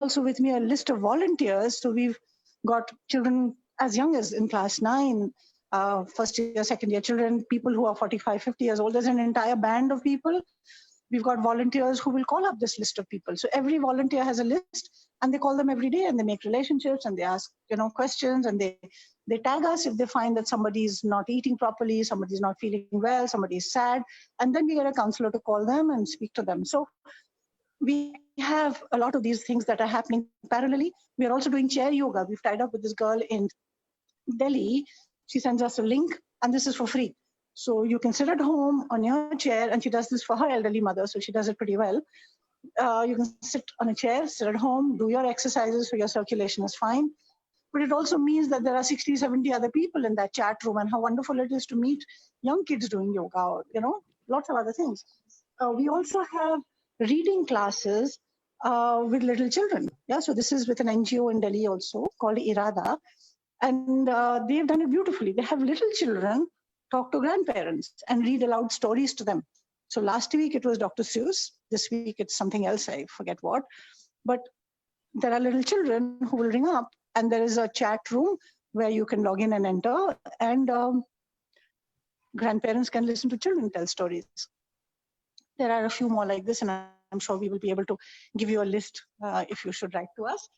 also with me a list of volunteers. So we've got children as young as in class 9, first year, second year children, people who are 45, 50 years old. There's an entire band of people. We've got volunteers who will call up this list of people. So every volunteer has a list, and they call them every day, and they make relationships, and they ask questions, and they tag us if they find that somebody's not eating properly, somebody's not feeling well, somebody's sad, and then we get a counselor to call them and speak to them. So we have a lot of these things that are happening parallelly. We are also doing chair yoga. We've tied up with this girl in Delhi. She sends us a link, and this is for free. So you can sit at home on your chair, and she does this for her elderly mother, so she does it pretty well. You can sit on a chair, sit at home, do your exercises, so your circulation is fine. But it also means that there are 60, 70 other people in that chat room, and how wonderful it is to meet young kids doing yoga, or, lots of other things. We also have reading classes with little children. Yeah, so this is with an NGO in Delhi also called Irada, and they've done it beautifully. They have little children talk to grandparents and read aloud stories to them. So last week it was Dr. Seuss. This week it's something else, I forget what. But there are little children who will ring up, and there is a chat room where you can log in and enter, and grandparents can listen to children tell stories. There are a few more like this, and I'm sure we will be able to give you a list if you should write to us.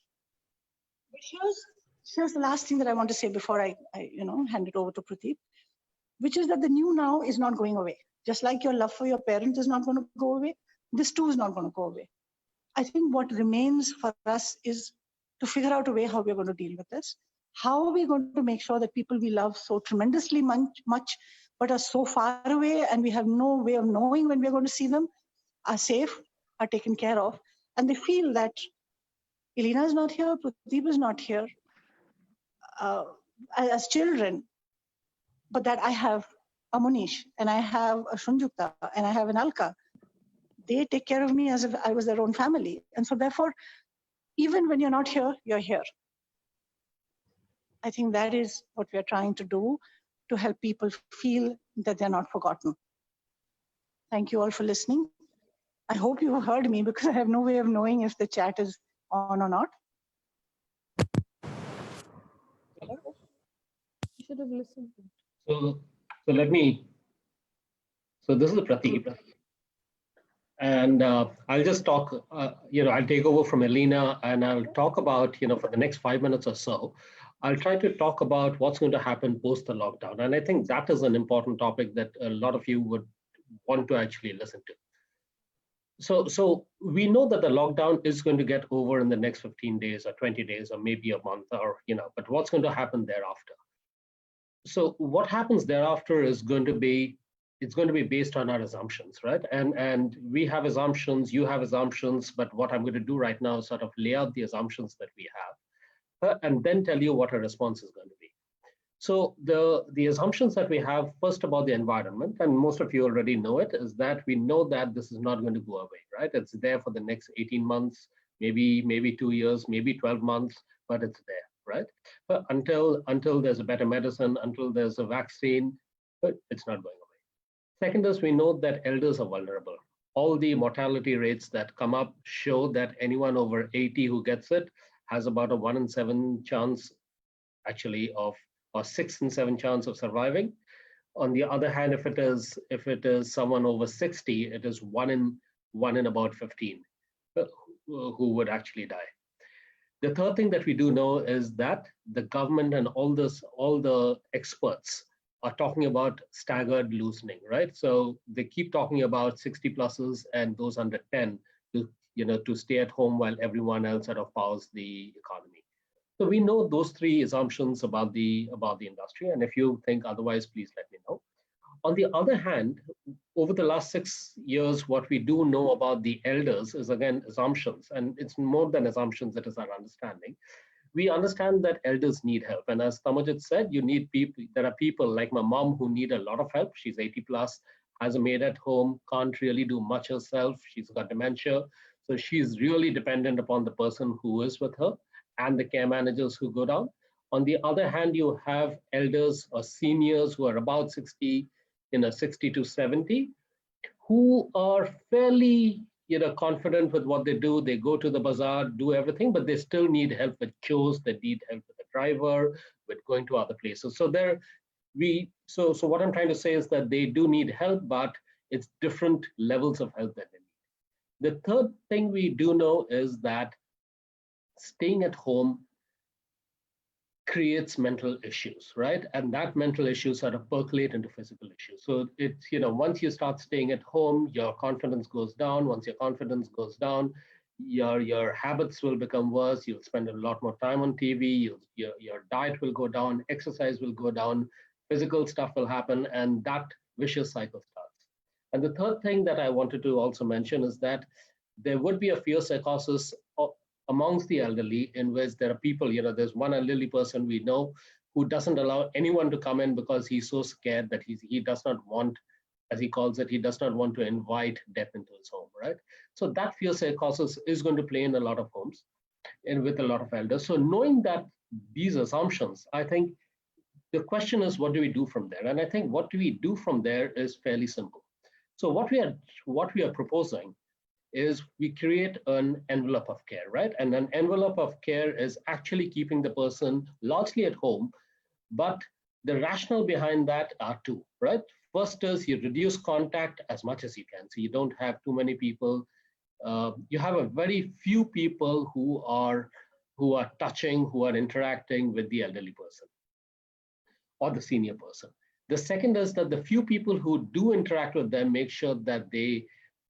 But here's the last thing that I want to say before I hand it over to Pradeep, which is that the new now is not going away. Just like your love for your parent is not going to go away, this too is not going to go away. I think what remains for us is to figure out a way how we're going to deal with this. How are we going to make sure that people we love so tremendously much, but are so far away, and we have no way of knowing when we're going to see them, are safe, are taken care of, and they feel that Elena is not here, Pradeep is not here as children, but that I have a Munish, and I have a Shunjukta, and I have an Alka. They take care of me as if I was their own family. And so therefore, even when you're not here, you're here. I think that is what we're trying to do to help people feel that they're not forgotten. Thank you all for listening. I hope you heard me, because I have no way of knowing if the chat is on or not. You should have listened. So this is Pradeep. And I'll just talk, I'll take over from Elena, and I'll talk about, for the next 5 minutes or so, I'll try to talk about what's going to happen post the lockdown. And I think that is an important topic that a lot of you would want to actually listen to. So we know that the lockdown is going to get over in the next 15 days or 20 days or maybe a month, or, but what's going to happen thereafter? So what happens thereafter is going to be, it's going to be based on our assumptions, right? And we have assumptions, you have assumptions, but what I'm going to do right now is sort of lay out the assumptions that we have, and then tell you what our response is going to be. So the assumptions that we have first about the environment, and most of you already know it, is that we know that this is not going to go away, right? It's there for the next 18 months, maybe 2 years, maybe 12 months, but it's there, right? But until there's a better medicine, until there's a vaccine, but it's not going away. Second is, we know that elders are vulnerable. All the mortality rates that come up show that anyone over 80 who gets it has about a 1 in 7 chance, actually, or 6 in 7 chance of surviving. On the other hand, if it is someone over 60, it is 1 in about 15 who would actually die. The third thing that we do know is that the government and all the experts are talking about staggered loosening, right? So they keep talking about 60 pluses and those under 10 to stay at home while everyone else sort of powers the economy. So we know those 3 assumptions about the industry, and if you think otherwise, please let me know. On the other hand, over the last 6 years, what we do know about the elders is, again, assumptions, and it's more than assumptions, it is our understanding. We understand that elders need help, and as Tamajit said, you need people. There are people like my mom who need a lot of help. She's 80 plus, has a maid at home, can't really do much herself. She's got dementia, so she's really dependent upon the person who is with her and the care managers who go down. On the other hand, you have elders or seniors who are about 60, 60 to 70, who are fairly confident with what they do. They go to the bazaar, do everything, but they still need help with chores. They need help with the driver, with going to other places. So so what I'm trying to say is that they do need help, but it's different levels of help that they need. The third thing we do know is that staying at home creates mental issues, right? And that mental issues sort of percolate into physical issues. So it's, once you start staying at home, your confidence goes down. Once your confidence goes down, your habits will become worse. You'll spend a lot more time on TV. Your diet will go down, exercise will go down, physical stuff will happen, and that vicious cycle starts. And the third thing that I wanted to also mention is that there would be a fear psychosis amongst the elderly, in which there are people, there's one elderly person we know who doesn't allow anyone to come in because he's so scared that he does not want, as he calls it, he does not want to invite death into his home, right? So that fear psychosis is going to play in a lot of homes and with a lot of elders. So knowing that these assumptions, I think the question is, what do we do from there? And I think what do we do from there is fairly simple. So what we are proposing is we create an envelope of care, right? And an envelope of care is actually keeping the person largely at home, but the rationale behind that are two, right? First is you reduce contact as much as you can. So you don't have too many people. You have a very few people who are touching, who are interacting with the elderly person or the senior person. The second is that the few people who do interact with them, make sure that they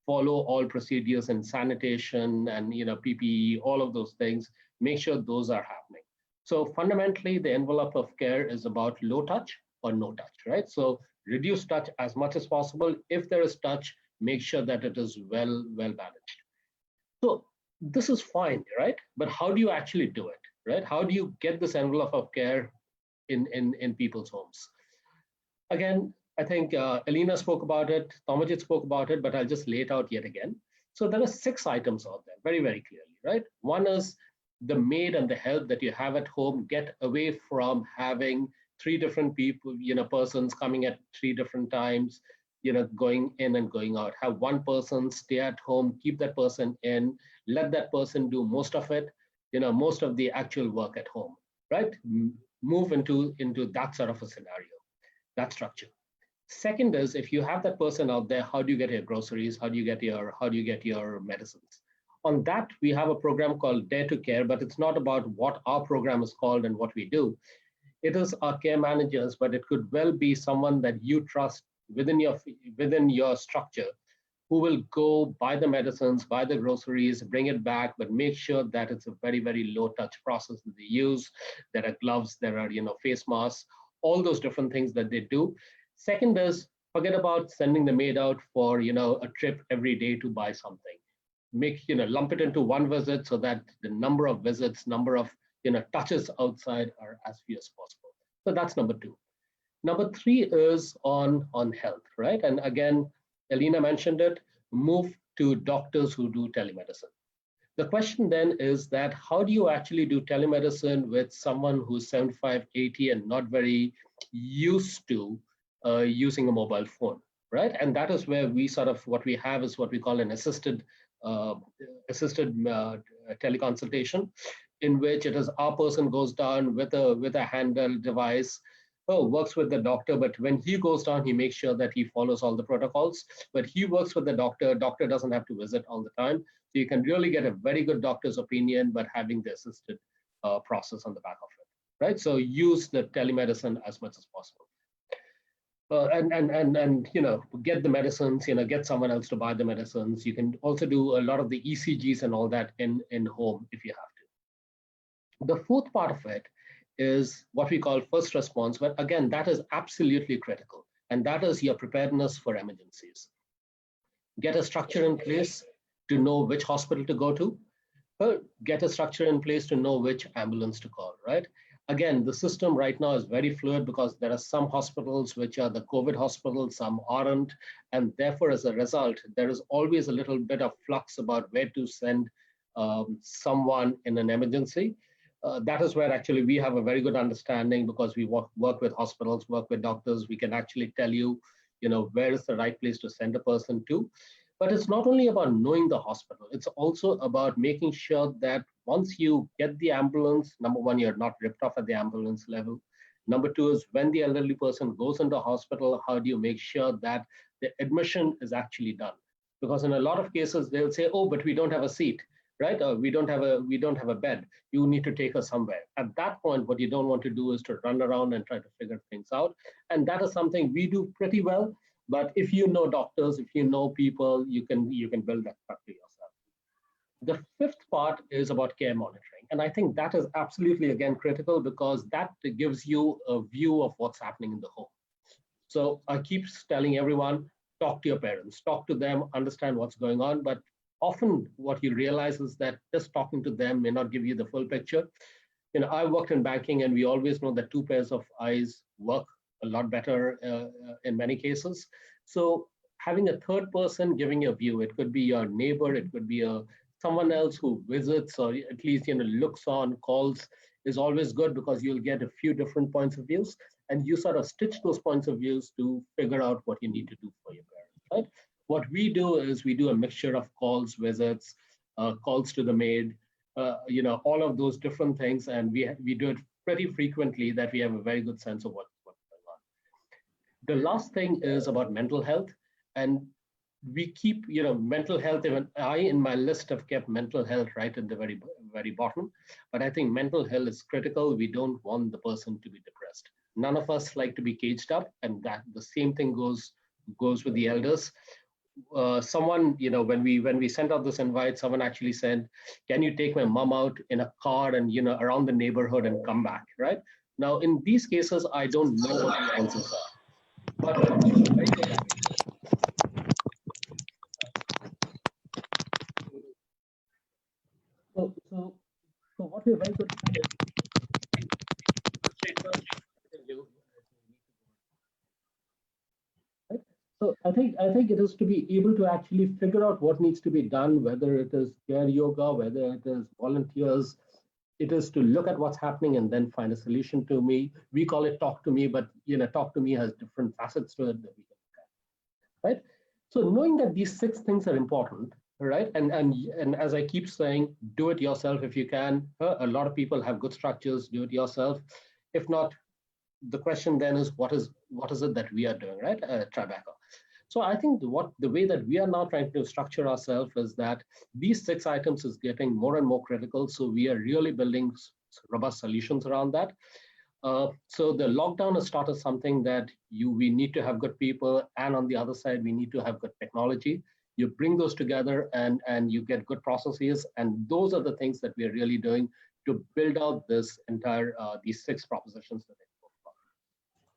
follow all procedures and sanitation and PPE, all of those things, make sure those are happening. So fundamentally, the envelope of care is about low touch or no touch, right? So reduce touch as much as possible. If there is touch, make sure that it is well managed. So this is fine, right? But how do you actually do it, right? How do you get this envelope of care in people's homes? Again, I think Elena spoke about it, Tomajit spoke about it, but I'll just lay it out yet again. So there are 6 items out there, very, very clearly, right? One is the maid and the help that you have at home. Get away from having 3 different people, persons coming at 3 different times, going in and going out. Have one person stay at home, keep that person in, let that person do most of it, most of the actual work at home, right? Move into that sort of a scenario, that structure. Second is, if you have that person out there, how do you get your groceries? How do you get your medicines? On that, we have a program called Dare to Care, but it's not about what our program is called and what we do. It is our care managers, but it could well be someone that you trust within your structure, who will go buy the medicines, buy the groceries, bring it back, but make sure that it's a very, very low touch process that they use. There are gloves, there are face masks, all those different things that they do. Second is, forget about sending the maid out for a trip every day to buy something. Lump it into one visit so that the number of visits, number of touches outside are as few as possible. So that's number 2. Number 3 is on health, right? And again, Elena mentioned it, move to doctors who do telemedicine. The question then is that how do you actually do telemedicine with someone who's 75, 80 and not very used to using a mobile phone, right? And that is where what we have is what we call an assisted teleconsultation, in which it is our person goes down with a handheld device, works with the doctor, but when he goes down, he makes sure that he follows all the protocols, but he works with the doctor doesn't have to visit all the time. So you can really get a very good doctor's opinion, but having the assisted process on the back of it, right? So use the telemedicine as much as possible. And get the medicines, get someone else to buy the medicines. You can also do a lot of the ECGs and all that in home if you have to. The fourth part of it is what we call first response, but again, that is absolutely critical, and that is your preparedness for emergencies. Get a structure in place to know which hospital to go to, get a structure in place to know which ambulance to call, right? Again, the system right now is very fluid because there are some hospitals which are the COVID hospitals, some aren't, and therefore, as a result, there is always a little bit of flux about where to send someone in an emergency. That is where actually we have a very good understanding, because we work with hospitals, work with doctors. We can actually tell you, where is the right place to send a person to. But it's not only about knowing the hospital, it's also about making sure that once you get the ambulance, number one, you're not ripped off at the ambulance level. Number two is when the elderly person goes into hospital, how do you make sure that the admission is actually done? Because in a lot of cases, they'll say, oh, but we don't have a seat, right? Or we don't have a bed. You need to take us somewhere. At that point, what you don't want to do is to run around and try to figure things out. And that is something we do pretty well. But if you know doctors, if you know people, you can build that structure yourself. The fifth part is about care monitoring. And I think that is absolutely, again, critical because that gives you a view of what's happening in the home. So I keep telling everyone, talk to your parents, talk to them, understand what's going on. But often what you realize is that just talking to them may not give you the full picture. I worked in banking and we always know that two pairs of eyes work a lot better in many cases. So having a third person giving a view, it could be your neighbor, it could be someone else who visits or at least looks on, calls, is always good because you'll get a few different points of views and you sort of stitch those points of views to figure out what you need to do for your parents, right? What we do is we do a mixture of calls, visits, calls to the maid, all of those different things, and we do it pretty frequently that we have a very good sense of what's going on. The last thing is about mental health, and we keep mental health. Even I in my list have kept mental health right at the very very bottom, but I think mental health is critical. We don't want the person to be depressed. None of us like to be caged up, and that the same thing goes with the elders. Someone, when we sent out this invite, someone actually said, can you take my mom out in a car and around the neighborhood and come back, right? Now in these cases I don't know what the answers are, but so what we're very good at is so I think it is to be able to actually figure out what needs to be done, whether it is care yoga, whether it is volunteers. It is to look at what's happening and then find a solution to me. We call it talk to me, but talk to me has different facets to it that we can look at, right? So knowing that these 6 things are important, right? And as I keep saying, do it yourself if you can. A lot of people have good structures, do it yourself. If not, the question then is what is it that we are doing, right? Tribeca. So I think the way that we are now trying to structure ourselves is that these 6 items is getting more and more critical. So we are really building robust solutions around that. So the lockdown has started something that we need to have good people, and on the other side, we need to have good technology. You bring those together and you get good processes, and those are the things that we are really doing to build out this entire these 6 propositions that I spoke about.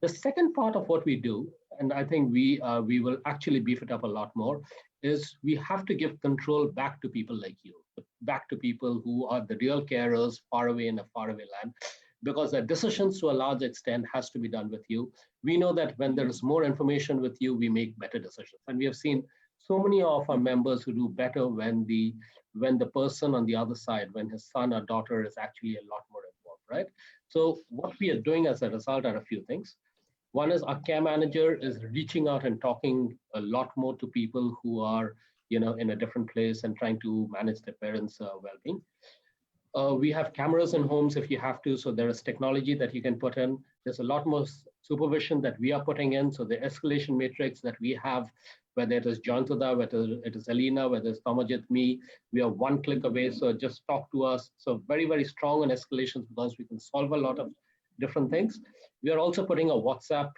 The second part of what we do, and I think we will actually beef it up a lot more, is we have to give control back to people like you, back to people who are the real carers far away in a faraway land, because the decisions to a large extent has to be done with you. We know that when there is more information with you, we make better decisions. And we have seen so many of our members who do better when the person on the other side, when his son or daughter is actually a lot more involved, right? So what we are doing as a result are a few things. One is our care manager is reaching out and talking a lot more to people who are, in a different place and trying to manage their parents' well-being. We have cameras in homes if you have to, so there is technology that you can put in. There's a lot more supervision that we are putting in, so the escalation matrix that we have, whether it is Jantada, whether it is Alina, whether it's Tamajit, me, we are one click away, so just talk to us. So very, very strong on escalations because we can solve a lot of different things. We are also putting a WhatsApp,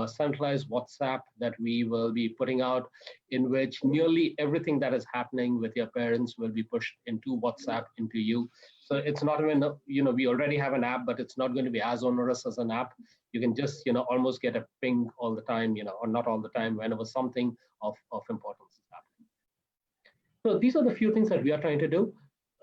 centralized WhatsApp that we will be putting out, in which nearly everything that is happening with your parents will be pushed into WhatsApp, into you. So it's not even, we already have an app, but it's not going to be as onerous as an app. You can just, almost get a ping all the time, or not all the time, whenever something of importance is happening. So these are the few things that we are trying to do.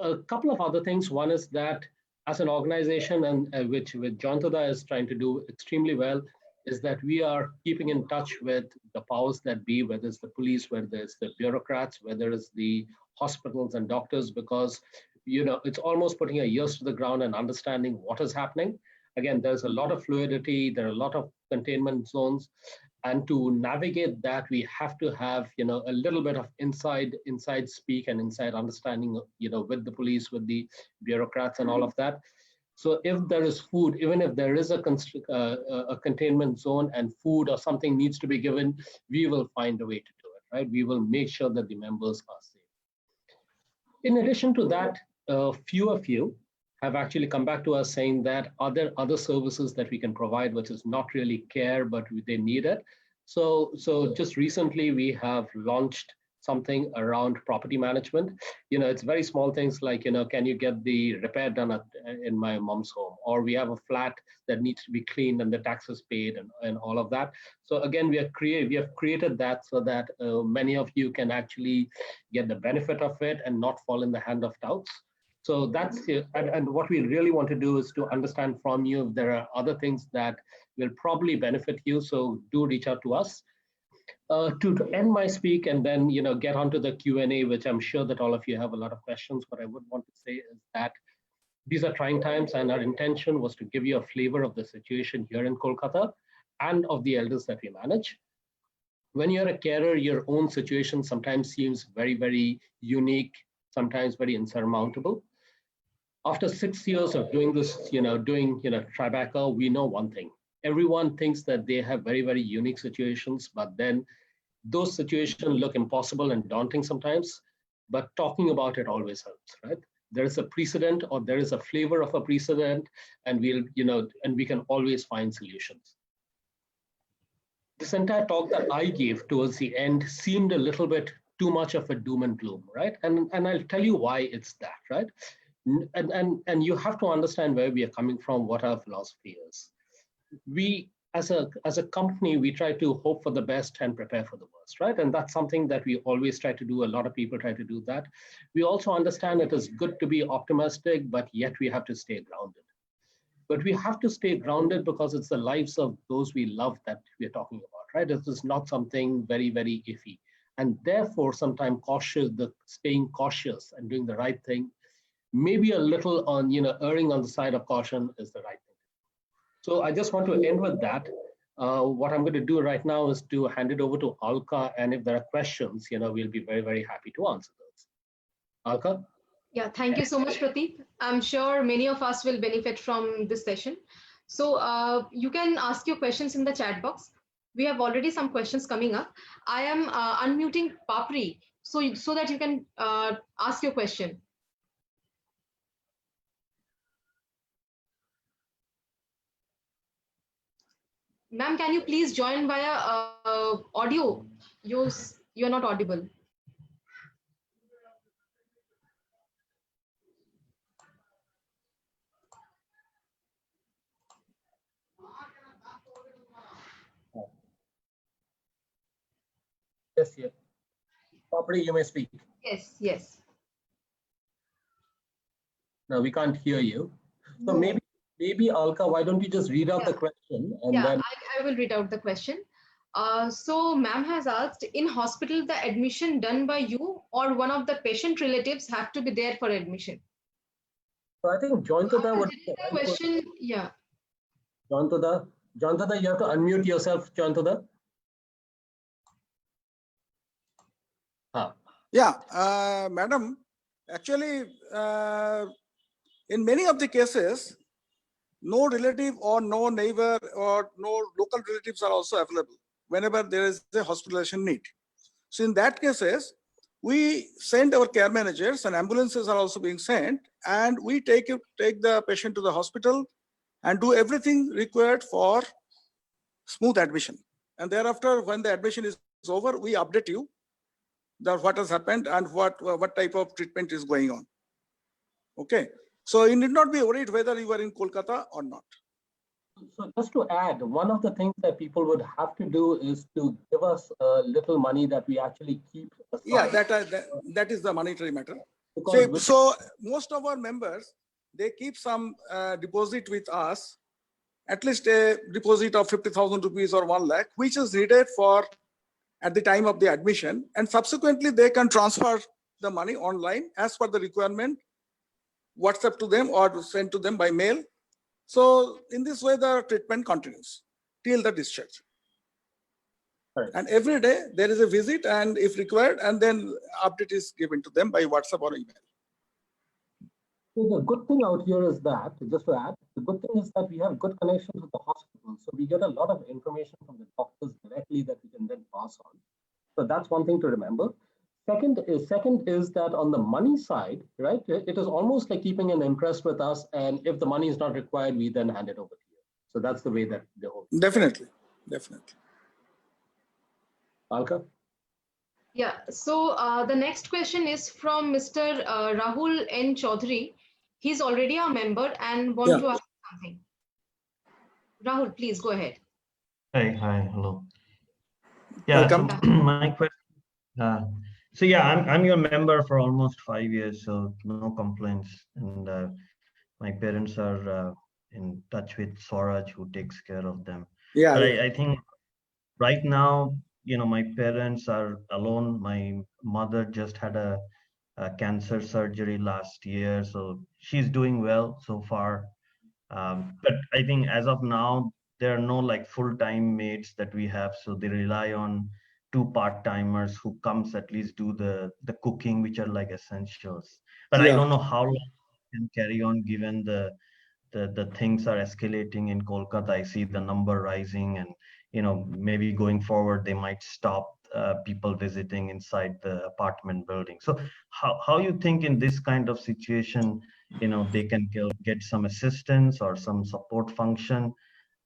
A couple of other things. One is that as an organization, and which Jantada is trying to do extremely well, is that we are keeping in touch with the powers that be, whether it's the police, whether it's the bureaucrats, whether it's the hospitals and doctors, because it's almost putting our ears to the ground and understanding what is happening. Again, there's a lot of fluidity, there are a lot of containment zones, And to navigate that, we have to have, a little bit of inside speak and inside understanding, with the police, with the bureaucrats and all of that. So if there is food, even if there is a containment zone and food or something needs to be given, we will find a way to do it, right? We will make sure that the members are safe. In addition to that, few of you have actually come back to us saying that are there other services that we can provide, which is not really care, but they need it. So just recently we have launched something around property management. It's very small things like, can you get the repair done in my mom's home? Or we have a flat that needs to be cleaned and the taxes paid and all of that. So again, we have created that so that many of you can actually get the benefit of it and not fall in the hand of touts. So that's it. And what we really want to do is to understand from you if there are other things that will probably benefit you. So do reach out to us. To end my speak and then get onto the Q&A, which I'm sure that all of you have a lot of questions. What I would want to say is that these are trying times, and our intention was to give you a flavor of the situation here in Kolkata and of the elders that we manage. When you're a carer, your own situation sometimes seems very, very unique, sometimes very insurmountable. After 6 years of doing this, doing Tribeca, we know one thing. Everyone thinks that they have very, very unique situations, but then those situations look impossible and daunting sometimes, but talking about it always helps, right? There is a precedent, or there is a flavor of a precedent, and we can always find solutions. This entire talk that I gave towards the end seemed a little bit too much of a doom and gloom, right? And I'll tell you why it's that, right? And you have to understand where we are coming from, what our philosophy is. We, as a company, we try to hope for the best and prepare for the worst, right? And that's something that we always try to do. A lot of people try to do that. We also understand it is good to be optimistic, but yet we have to stay grounded. But we have to stay grounded because it's the lives of those we love that we're talking about, right? This is not something very, very iffy. And therefore, sometimes staying cautious and doing the right thing, maybe a little on, erring on the side of caution is the right thing. So I just want to end with that. What I'm going to do right now is to hand it over to Alka, and if there are questions, we'll be very, very happy to answer those. Alka? Yeah, thank you so much, Prateek. I'm sure many of us will benefit from this session. So you can ask your questions in the chat box. We have already some questions coming up. I am unmuting Papri so that you can ask your question. Ma'am, can you please join via audio? You're not audible. Yes, yes. Properly, you may speak. Yes, yes. No, we can't hear you. So maybe Alka, why don't you just read out the question and then I will read out the question. So ma'am has asked, in hospital, the admission done by you or one of the patient relatives have to be there for admission? So I think Jointada would the question, yeah. Jointada, you have to unmute yourself, Jointada. Yeah, madam, actually, in many of the cases, no relative or no neighbor or no local relatives are also available whenever there is a hospitalization need. So in that cases, we send our care managers, and ambulances are also being sent, and we take the patient to the hospital and do everything required for smooth admission. And thereafter, when the admission is over, we update you that what has happened and what type of treatment is going on. Okay, so you need not be worried whether you are in Kolkata or not. So just to add, one of the things that people would have to do is to give us a little money that we actually keep aside. Yeah, that is the monetary matter. So most of our members, they keep some deposit with us, at least a deposit of 50,000 rupees or 1 lakh, which is needed for at the time of the admission, and subsequently they can transfer the money online as per the requirement, WhatsApp to them or send to them by mail. So in this way, the treatment continues till the discharge. Right. And every day there is a visit, and if required, and then update is given to them by WhatsApp or email. So the good thing out here is that, just to add, the good thing is that we have good connections with the hospitals. So we get a lot of information from the doctors directly that we can then pass on. So that's one thing to remember. Second is that on the money side, right, it is almost like keeping an interest with us. And if the money is not required, we then hand it over to you. So that's the way that they hold. Definitely, definitely. Alka? Yeah, so the next question is from Mr. Rahul N. Chaudhary. He's already a member and want to ask something. Rahul, please go ahead. Hi, hello. Yeah, Welcome. so my question. So yeah, I'm your member for almost 5 years, so no complaints. And my parents are in touch with Swaraj, who takes care of them. Yeah, But yeah. I think right now, my parents are alone. My mother just had a cancer surgery last year, so she's doing well so far. But I think as of now, there are no like full-time maids that we have, so they rely on 2 part-timers who comes at least do the cooking, which are like essentials. But I Yeah. don't know how long it can carry on given the things are escalating in Kolkata. I see the number rising, and maybe going forward they might stop people visiting inside the apartment building. So how you think in this kind of situation, they can get some assistance or some support function?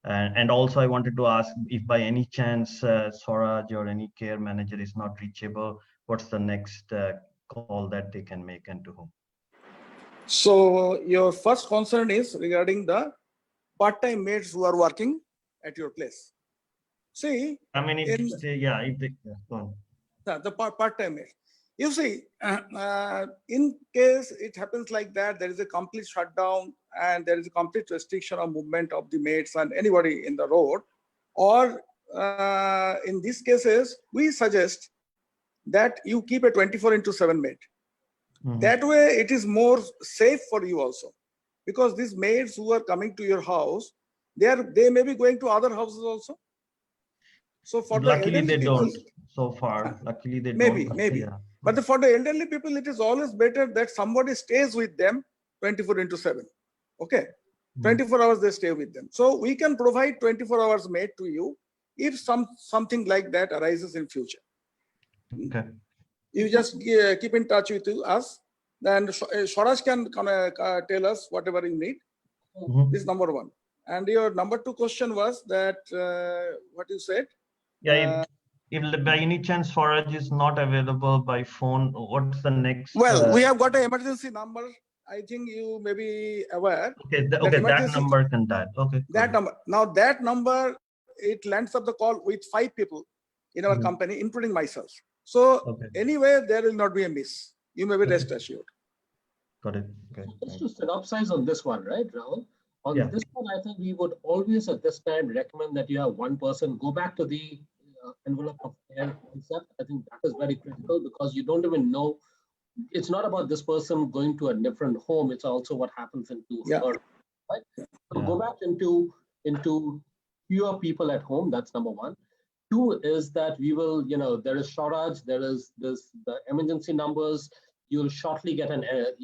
And also I wanted to ask if by any chance Swaraj or any care manager is not reachable, what's the next call that they can make and to whom? So your first concern is regarding the part-time maids who are working at your place. See, I mean, if they go on. the part-time maids. You see, in case it happens like that, there is a complete shutdown and there is a complete restriction of movement of the maids and anybody in the road, or in these cases, we suggest that you keep a 24/7 maid. That way, it is more safe for you also, because these maids who are coming to your house, they may be going to other houses also. So for the Luckily elderly they people, don't so far. Luckily they maybe, don't. maybe. Yeah. But for the elderly people, it is always better that somebody stays with them 24/7. Okay, 24 hours they stay with them. So we can provide 24 hours maid to you if something like that arises in future. Okay. You just keep in touch with us. Then Swaraj can tell us whatever you need. This is number one. And your number two question was that what you said. Yeah, if by any chance Swaraj is not available by phone, what's the next? Well, we have got an emergency number. I think you may be aware. Okay, that that number can dial. Okay. That number. Now that number, it lands up the call with 5 people in our company, including myself. So anyway, there will not be a miss. You may be rest assured. Got it. Okay. Just to synopsize on this one, right, Rahul? On this one, I think we would always at this time recommend that you have one person go back to the envelope of care concept. I think that is very critical, because you don't even know. It's not about this person going to a different home. It's also what happens into her, right? So go back into fewer people at home. That's number one. Two is that we will, there is Swaraj, there is the emergency numbers. You'll shortly get a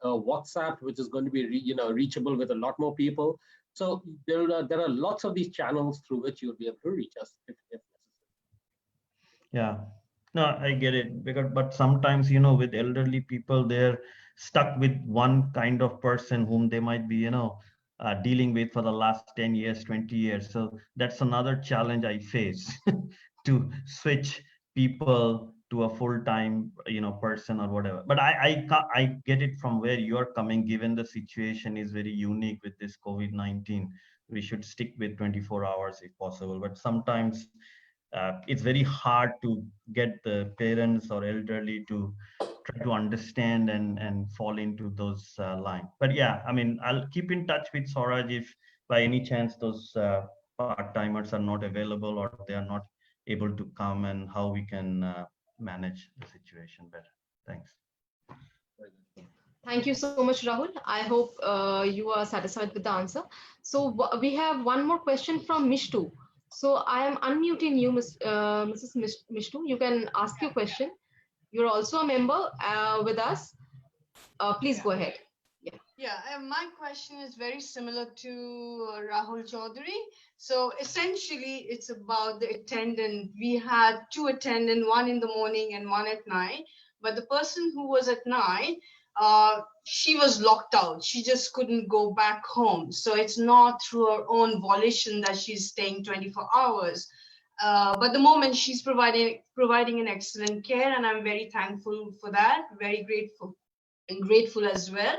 WhatsApp, which is going to be reachable with a lot more people. So there are lots of these channels through which you'll be able to reach us if necessary. Yeah, no, I get it, but sometimes with elderly people, they're stuck with one kind of person whom they might be dealing with for the last 10 years, 20 years. So that's another challenge I face to switch people to a full-time person or whatever. But I get it from where you're coming, given the situation is very unique with this COVID-19. We should stick with 24 hours if possible, but sometimes it's very hard to get the parents or elderly to try to understand and fall into those lines. But yeah, I mean, I'll keep in touch with Swaraj if by any chance those part-timers are not available or they are not able to come, and how we can manage the situation better. Thanks. Thank you so much, Rahul. I hope you are satisfied with the answer. So we have one more question from Mishtu. So I am unmuting you, Mrs. Mishnu. You can ask your question. You're also a member with us. Please go ahead. Yeah, my question is very similar to Rahul Chaudhary. So essentially, it's about the attendant. We had two attendants, one in the morning and one at night. But the person who was at night, she was locked out. She just couldn't go back home. So it's not through her own volition that she's staying 24 hours. But the moment she's providing an excellent care, and I'm very thankful for that, very grateful and grateful as well.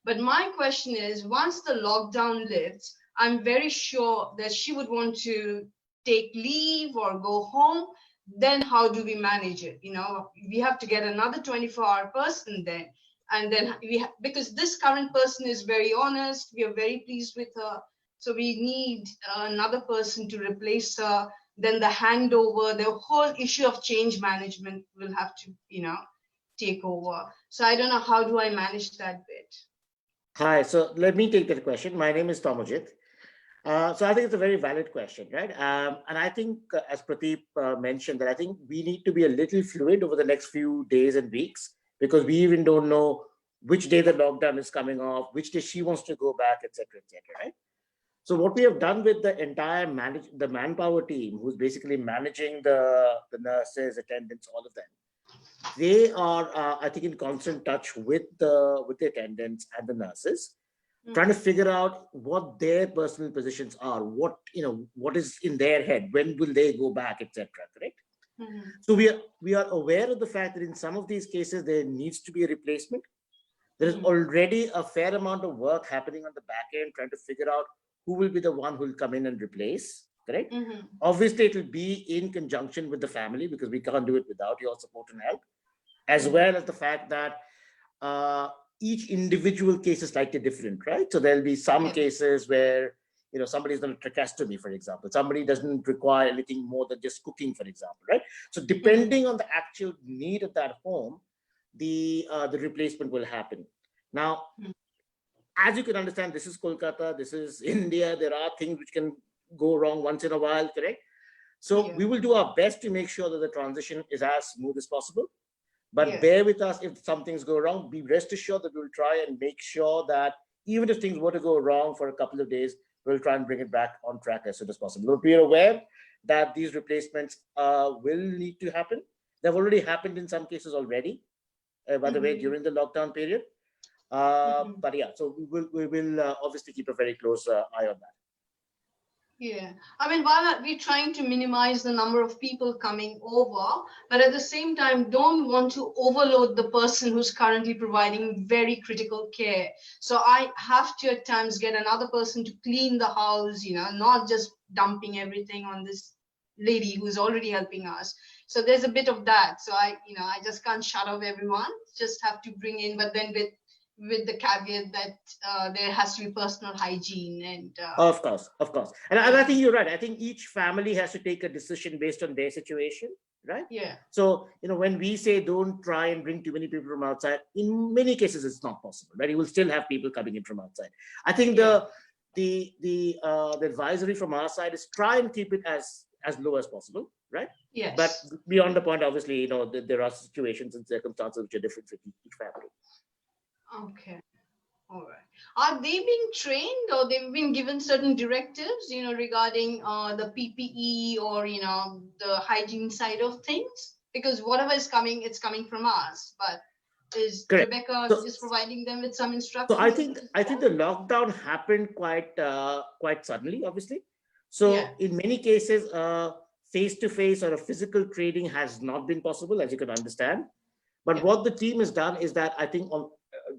But my question is, once the lockdown lifts, I'm very sure that she would want to take leave or go home. Then how do we manage it? We have to get another 24-hour person then. And then because this current person is very honest, we are very pleased with her. So we need another person to replace her. Then the handover, the whole issue of change management will have to, take over. So I don't know, how do I manage that bit? Hi, so let me take that question. My name is Tomajit. So I think it's a very valid question, right? And I think, as Pradeep mentioned, that I think we need to be a little fluid over the next few days and weeks, because we even don't know which day the lockdown is coming off, which day she wants to go back, etc., right? So what we have done with the entire the manpower team, who's basically managing the nurses, attendants, all of them, they are, I think, in constant touch with the attendants and the nurses, trying to figure out what their personal positions are, what is in their head, when will they go back, etc. Correct? So we are aware of the fact that in some of these cases there needs to be a replacement. There is already a fair amount of work happening on the back end, trying to figure out who will be the one who will come in and replace. Correct? Obviously, it will be in conjunction with the family, because we can't do it without your support and help, as well as the fact that each individual case is slightly different, right? So there'll be some cases where, somebody's done a tracheostomy, for example. Somebody doesn't require anything more than just cooking, for example, right? So depending on the actual need of that home, the replacement will happen. Now, as you can understand, this is Kolkata, this is India. There are things which can go wrong once in a while, correct? So we will do our best to make sure that the transition is as smooth as possible. But bear with us if some things go wrong. Be rest assured that we'll try and make sure that even if things were to go wrong for a couple of days, we'll try and bring it back on track as soon as possible. But we are aware that these replacements will need to happen. They've already happened in some cases already, by the way, during the lockdown period. But yeah, so we will obviously keep a very close eye on that. Yeah, I mean, while we're trying to minimize the number of people coming over, but at the same time, don't want to overload the person who's currently providing very critical care. So I have to at times get another person to clean the house, not just dumping everything on this lady who's already helping us. So there's a bit of that. So I just can't shut off everyone, just have to bring in, but then with the caveat that there has to be personal hygiene and of course, and I think you're right. I think each family has to take a decision based on their situation, right? So when we say don't try and bring too many people from outside, in many cases it's not possible, right? You will still have people coming in from outside. I think the advisory from our side is try and keep it as low as possible, right? But beyond the point, obviously, there are situations and circumstances which are different for each family. Okay. All right. Are they being trained, or they've been given certain directives, regarding the PPE or, the hygiene side of things? Because whatever is coming, it's coming from us. But is Rebecca just providing them with some instructions? So I think the lockdown happened quite suddenly, obviously. So in many cases, face-to-face or a physical training has not been possible, as you can understand. But what the team has done is that I think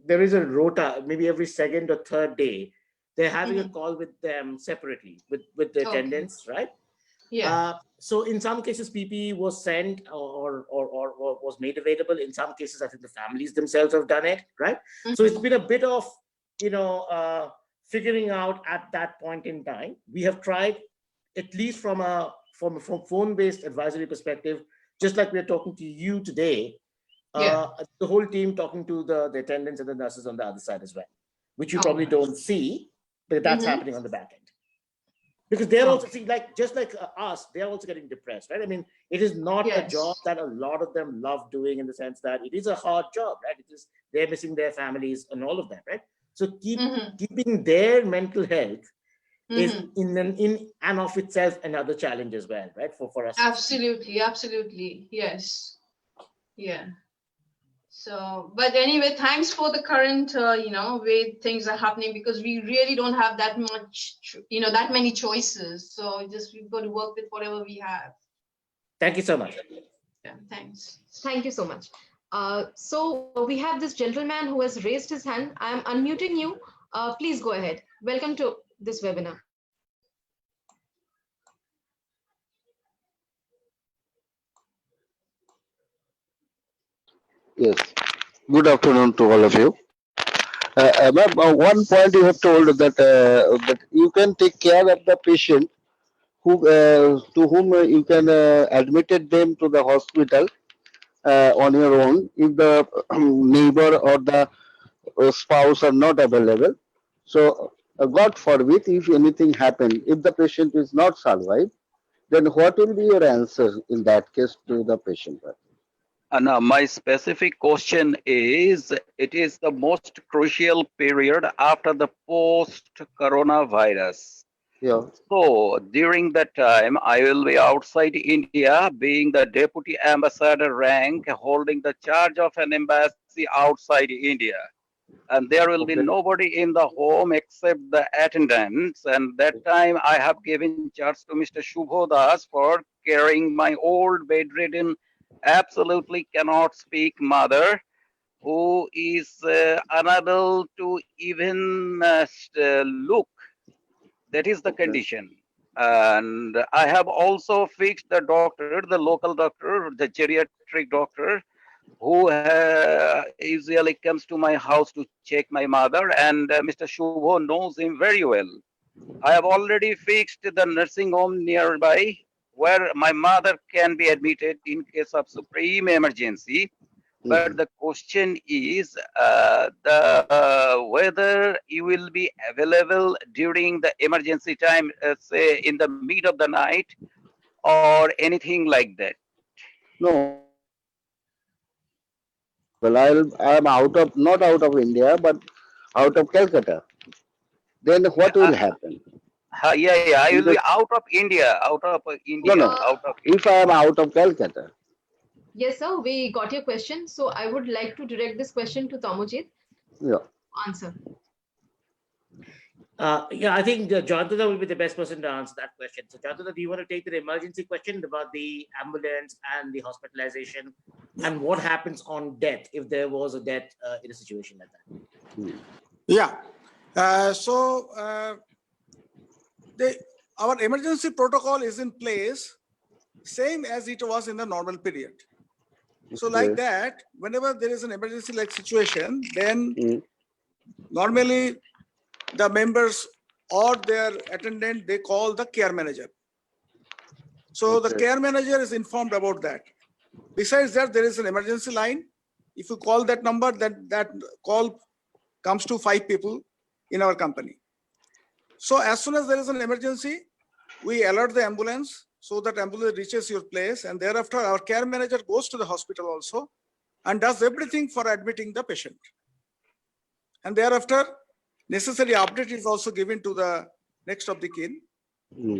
there is a rota, maybe every second or third day, they're having a call with them separately, with the attendants, right? So in some cases, PPE was sent or was made available. In some cases, I think the families themselves have done it, right? So it's been a bit of, figuring out at that point in time. We have tried, at least from a phone-based advisory perspective, just like we're talking to you today, the whole team talking to the attendants and the nurses on the other side as well, which you probably don't see, but that's happening on the back end. Because they're also, see, like, just like us, they're also getting depressed, right? I mean, it is not a Yes. job that a lot of them love doing, in the sense that it is a hard job, right? It is, they're missing their families and all of that, right? So keeping their mental health is in and of itself another challenge as well, right? For us. Absolutely, absolutely. Yes. Yeah. So, but anyway, thanks for the current, way things are happening, because we really don't have that much, that many choices. So just we've got to work with whatever we have. Thank you so much. Yeah, thanks. Thank you so much. So we have this gentleman who has raised his hand. I am unmuting you. Please go ahead. Welcome to this webinar. Yes. Good afternoon to all of you. Ma'am, one point you have told that you can take care of the patient who to whom you can admitted them to the hospital on your own if the neighbor or the spouse are not available. So, God forbid, if anything happen, if the patient is not survived, then what will be your answer in that case to the patient? Now, my specific question is, it is the most crucial period after the post-coronavirus. Yeah. So, during that time, I will be outside India, being the deputy ambassador rank, holding the charge of an embassy outside India. And there will be nobody in the home except the attendants. And that time, I have given charge to Mr. Shubho Das for caring my old bedridden, absolutely cannot speak mother, who is unable to even look. That is the condition. And I have also fixed the doctor, the local doctor, the geriatric doctor, who usually comes to my house to check my mother, and Mr. Shubho knows him very well. I have already fixed the nursing home nearby where my mother can be admitted in case of supreme emergency. But the question is whether you will be available during the emergency time, say in the mid of the night or anything like that. No, well, I'm out of, not out of India, but out of Calcutta. Then what will happen? Yeah, I In will be the, out of India, no, out of if I am out of Calcutta. Yes, sir. We got your question. So I would like to direct this question to Tamojit. Yeah. Answer. Yeah, I think Jantana will be the best person to answer that question. So, Jantana, do you want to take the emergency question about the ambulance and the hospitalization, and what happens on death if there was a death in a situation like that? Yeah. Our emergency protocol is in place, same as it was in the normal period. So like that, whenever there is an emergency like situation, then normally the members or their attendant, they call the care manager. So the care manager is informed about that. Besides that, there is an emergency line. If you call that number, that call comes to 5 people in our company. So as soon as there is an emergency, we alert the ambulance so that ambulance reaches your place, and thereafter our care manager goes to the hospital also and does everything for admitting the patient. And thereafter, necessary update is also given to the next of the kin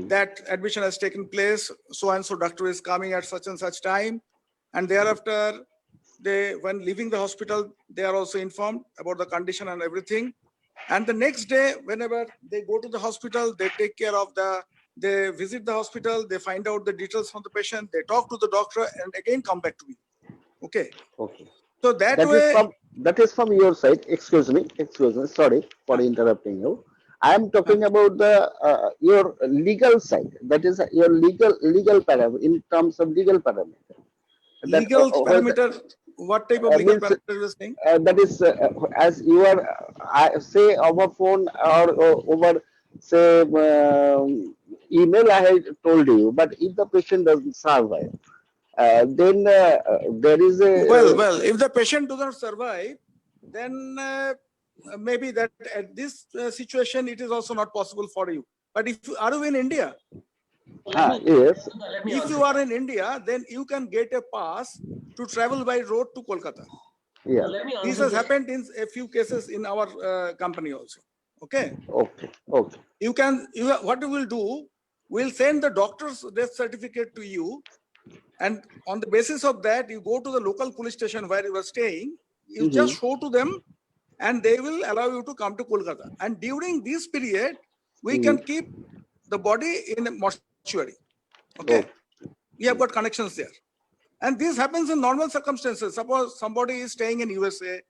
that admission has taken place, so and so doctor is coming at such and such time, and thereafter when leaving the hospital, they are also informed about the condition and everything. And the next day, whenever they go to the hospital, they take care of they visit the hospital, they find out the details from the patient, they talk to the doctor, and again come back to me. Okay. So that way. That is from your side. Excuse me. Sorry for interrupting you. I am talking about the your legal side. That is your legal parameter in terms of legal parameter. Legal parameter. What type of legal parameter you are saying? That is as you are say over phone or over say email. I had told you, but if the patient doesn't survive, then there is a well. If the patient does not survive, then maybe that at this situation it is also not possible for you. But if you are in India, Yes. if you are in India, then you can get a pass to travel by road to Kolkata. Yeah. This has happened in a few cases in our company also. Okay. Okay. Okay. What we will do, we'll send the doctor's death certificate to you. And on the basis of that, you go to the local police station where you were staying, you just show to them, and they will allow you to come to Kolkata. And during this period, we can keep the body in a mortuary. Okay. We have got connections there. And this happens in normal circumstances. Suppose somebody is staying in USA,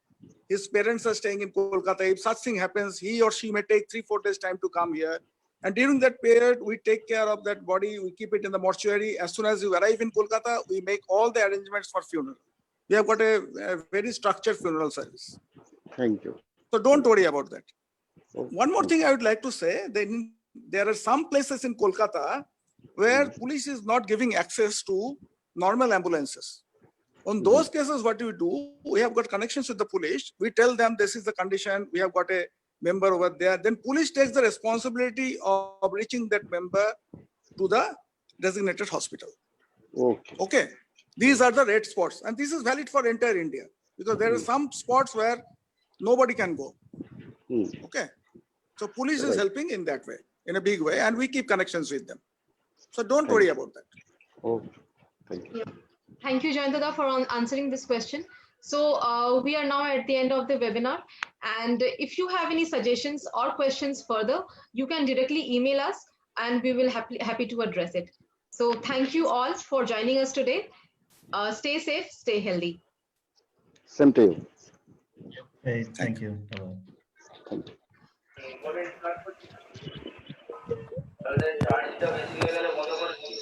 his parents are staying in Kolkata. If such thing happens, he or she may take 3-4 days time to come here. And during that period, we take care of that body. We keep it in the mortuary. As soon as you arrive in Kolkata, we make all the arrangements for funeral. We have got a very structured funeral service. Thank you. So don't worry about that. Okay. One more thing I would like to say, there are some places in Kolkata where police is not giving access to normal ambulances. On those cases, what we do, we have got connections with the police. We tell them this is the condition. We have got a member over there. Then police takes the responsibility of reaching that member to the designated hospital. Okay. Okay. These are the red spots. And this is valid for entire India because there are some spots where nobody can go. Okay. So police is helping in that way, in a big way. And we keep connections with them. So don't worry about that. Okay. Thank you. Yeah. Thank you, Jayantada, for answering this question. So we are now at the end of the webinar. And if you have any suggestions or questions further, you can directly email us and we will happy to address it. So thank you all for joining us today. Stay safe, stay healthy. Same to you. Hey, thank you. Bye-bye. Thank you.